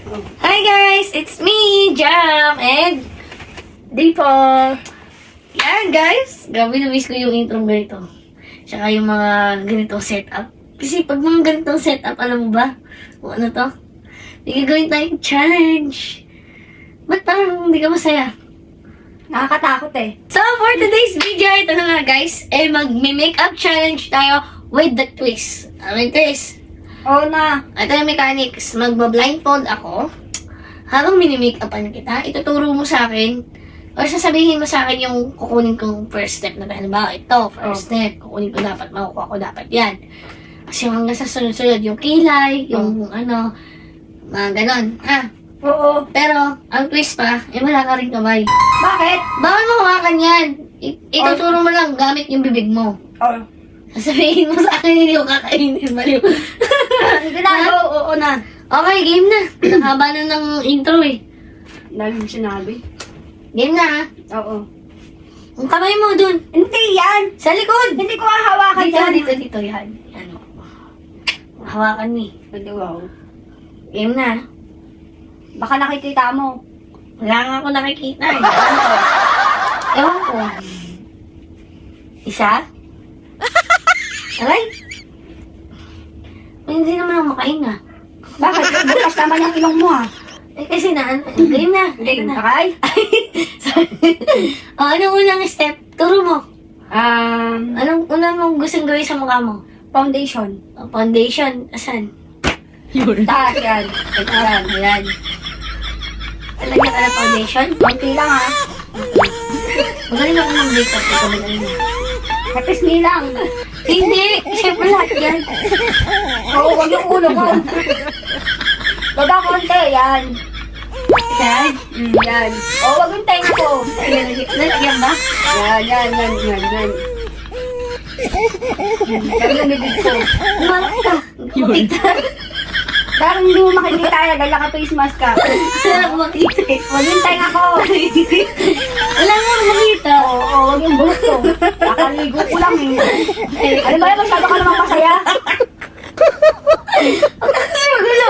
Hi guys! It's me, Jam, and Dimple. Yan guys, grabe na-miss ko yung intro ganito. Tsaka yung mga ganitong setup. Kasi pag mga ganitong setup, alam mo ba? Kung ano to? May gagawin tayong challenge. Ba't parang hindi ka masaya? Nakakatakot eh. So for today's video, ito na nga guys, mag-makeup challenge tayo with the twist. Ano yung twist? Oo na. Ito yung mechanics. Magba-blindfold ako. Habang mini-makeupan kita, ituturo mo sa akin or sasabihin mo sa akin yung kukunin kong first step na ba? Ito, first step. Kukunin ko dapat, makukuha ko dapat yan. Kasi hanggang sa sunod-sunod, yung kilay, yung ano, mga ganon. Oo. Pero, ang twist pa, wala ka rin kamay. Bakit? Bawal mo hawakan yan. Ituturo mo lang gamit yung bibig mo. Oo. Sasabihin mo sa akin, hindi ko kakainin. Maliw. Sige na, oo na. Okay, game na. Nakaba na ng intro eh. Dami mo sinabi. Game na ha. Oo. Ang kamay mo dun. Hindi yan. Sa likod. Hindi ko hahawakan Dito, yan. dito. Yan. Ano. Hawakan mo eh. Hindi, wow. Game na. Baka nakikita mo. Wala nga ako nakikita eh. Ewan ko. Isa? Aray? Hindi naman ako makahinga. Bakit? Bukas naman yung ilong mo ah. Eh kasi game na. Game na. Okay? Anong unang step? Turo mo. Um, Anong unang mong gustong gawin sa mukha mo? foundation. Foundation. Asan? Taas yan. Yan. Ayan. Talagyan ka ng foundation? Konti lang ah. Magaling ako ng makeup. Ito magaling na. Kapis me lang. Hindi! Siyempre lahat yan. Oo, wag yung ulo ko. Baba konti, yan. Yan. Yan. Oo, wag yung tenga ko. Lalagyan ba? Yan. Yan yung bibig ko. Umalak ka. Makita. Parang hindi mo makikita yan dahil naka-face mask ka. Sarap makita eh. Wag yung tenga ko. Wala nga makita. Oo, wag yung buhok ko. Nakaligo ko lang eh. Ano ba yan? Masyado ka namang masaya. Ay, magulo.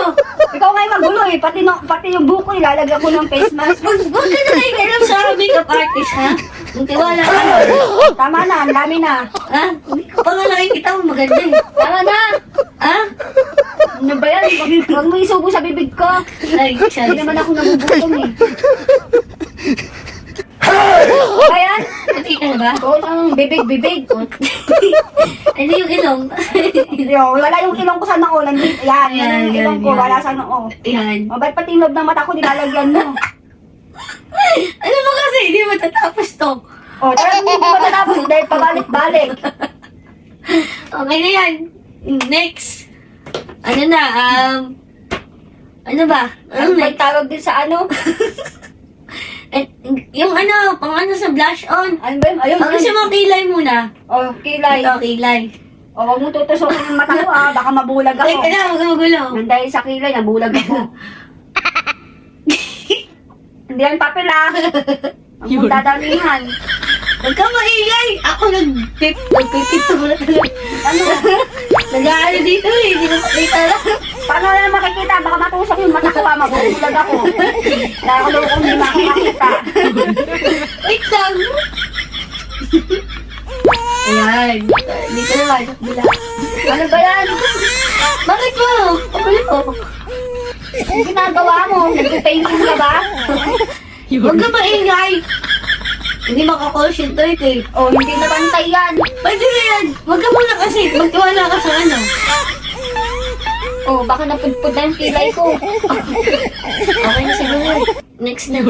Ikaw nga yung magulo eh. Pati yung buhok ko ilalagyan ko ng face mask. Huwag ka na nakikialam sa makeup artist, ha? Ang tiwala ka. Tama na, ang dami na. Ha? Hindi ko pa nga nakikita mo maganda eh. Tama na. Ha? Ano ba yan? Huwag mo isubo sa bibig ko. Ay, Hindi sorry. naman ako nagugutom eh. Ayan. Puti ka na ba? Oo, ang bibig. Hindi yung ilong. Yo, wala yung ilong ko sa noo. Nandito. Yan yung ilong ko. Wala sa noo. Yan. Mabait pati yung loob ng mata ko, nilalagyan mo. Ano mo kasi, hindi matatapos to. O, tara, hindi ko matatapos dahil pabalik-balik. Okay na yan. Next. Ano na, ano ba? Ano Ano may next? tawag din sa ano? Yung ano, pang ano sa blush on. Ano ba yun? Ayun, Ang gusto mo kilay muna. O, kilay. Ito, kilay. O, huwag mo tutusokin yung mata ko ah. Baka mabulag Ay, ako. ka na, huwag ka magulo. Nang dahil sa kilay, nabulag ako. Hindi yan papel ah. Ang mong dadamihan. Huwag ka maingay. Ako nagpipit muna talaga. Ano? Nag-aano dito eh, hindi ko makita lang. Paano na makikita? Baka matusok yung mata ko ah. Mabulag ako. Kaya ako kung hindi makakakita. Wait lang. Ayan. Dito naman, bila. Ano ba yan? Bakit mo? Pagulo ko. Ang ginagawa mo? Nagpipainting ka ba? Huwag ka maingay. Hindi makakonsentrate eh. O, hindi na pantay yan. Pwede na yan. Huwag ka muna kasi. Magtiwala ka sa ano. O, baka napudpud na yung kilay ko. Okay na siguro. Next na.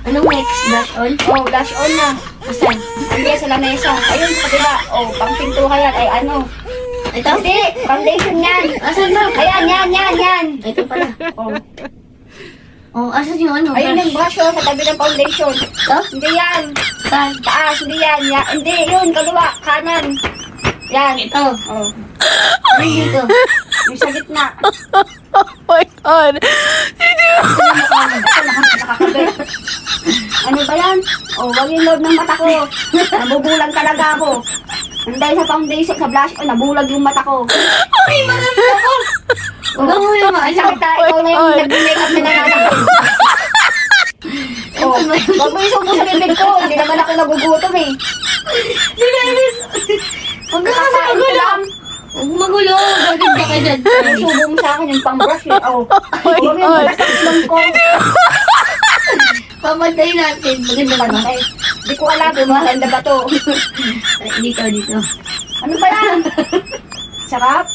Anong next? Blush on? O, blush on na. Asan? Andiyan sa lamesa. Ayun, sa kabila. O, pang pintuhan yan. Ay, ano? Ito? Hindi, foundation yan. Asan ba? Ayan, yan. Ito pala. O, Oh, asan yung ano? ayun yung brush o, sa tabi ng foundation. Ito? Hindi yan. Saan? Taas, hindi yan. Hindi, yun, kaliwa, kanan. Yan. Ito. O, Ano dito? yung sa gitna. Oh my God. Nakakabit. Ano ba yan? O, wag yung loob ng mata ko. Nabubulag talaga ako. Dahil sa foundation, sa blush, nabulag yung mata ko. Okay, marami ako. Huwag mo yung Ay, ano. sakit na, ikaw na yung nag-make up na nanganak. Oh, wag mo isubo sa bibig ko. Hindi naman ako nagugutom eh. Huwag ka kasi magulo. Huwag magulo. Gagod ka ka dyan. Isubo mo sa akin yung pang-brush eh. Oh, my huwag mo yung God. bukas ng ilong ko. Pamatay natin. Maganda ka na. Ay, di ko alam kung maganda ba to. Ay, dito, dito. Ano ba yan? Sarap?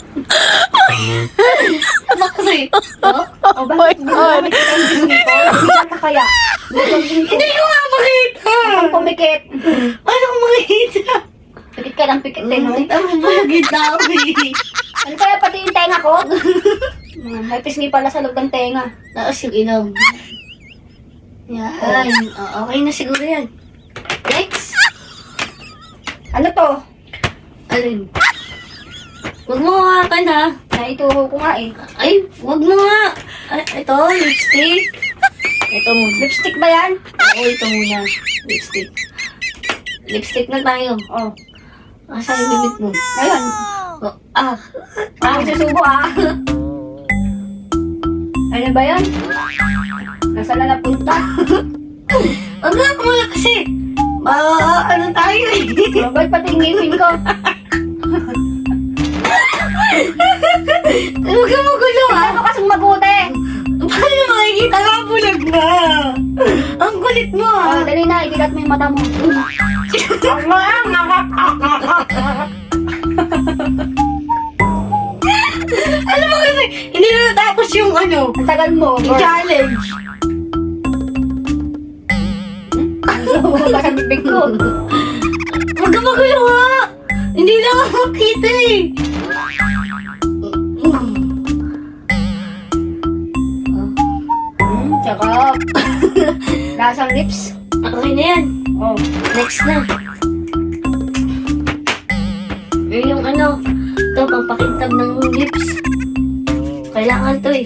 Tama kasi. Oh? O bakit Oh my God. ginamit kita yung Disney ko? Hindi ka kaya. Hindi ko nga makita. Ang pumikit. Paano ko makita? Pikit ka ng pikit eh, no? Nakita mo ba yung gitna ko eh? Ano kaya pati yung tenga ko? May pisngi pala sa loob ng tenga. Tapos yung ilong. Yan. Oh, okay na siguro yan. Next. Ano to? Alin? Huwag mo hawakan ha. Naituho ko nga eh. Ay, huwag mo nga. Ay, ito, lipstick. Ito muna. Lipstick ba yan? Oo, ito muna. Lipstick. Lipstick na tayo. Oh. Asa yung bibig mo? Ngayon. Oh, ah. Ako susubo ah. Ano ba yan? Nasaan na napunta? Huwag nga muna kasi. Ano tayo eh. Ba't pati yung ngipin ko? Huwag ka magulo ha. Ano kasing mabuti? Paano makikita ka? Bulag na. Ang kulit mo Oh, ha. dali na, ikilat mo yung mata mo. Alam mo kasi, hindi na natapos yung ano, Ang tagal mo. yung challenge. Subo ka sa bibig ko. Huwag ka magulo ha. Hindi na ako makita eh. Tsaka, lasang lips. Okay na yan. Oh. Next na. Yung ano, ito, pampakintab ng lips. Kailangan to eh.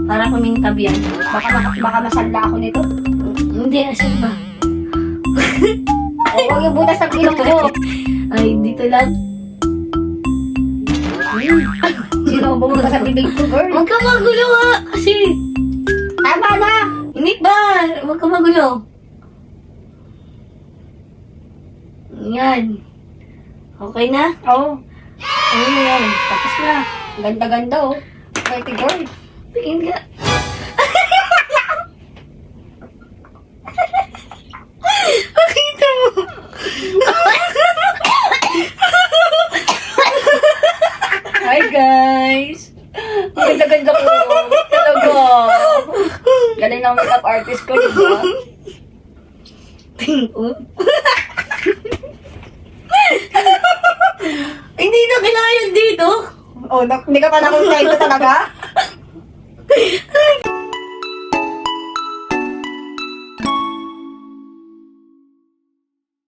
Para kumintab yan. Baka masanda ako nito. Hindi, asan ba? Oh, huwag yung butas ng ilong ko. Ay, dito lang. Sino bumunta sa bibig ko, girl? Huwag ka magulo ha. Kasi, Tama na! hindi ba? Huwag ka magulo. Yan. Okay na? Oh, Ano na yan? tapos na. Ganda-ganda oh. Pretty girl. Tingin ka. Pakita mo. Hi guys! Ang ganda-ganda ko. Talaga. Galing ng makeup artist ko, di ba? Tingin ko. Hindi na kailangan dito. Oh, hindi ka pa nakuntento talaga?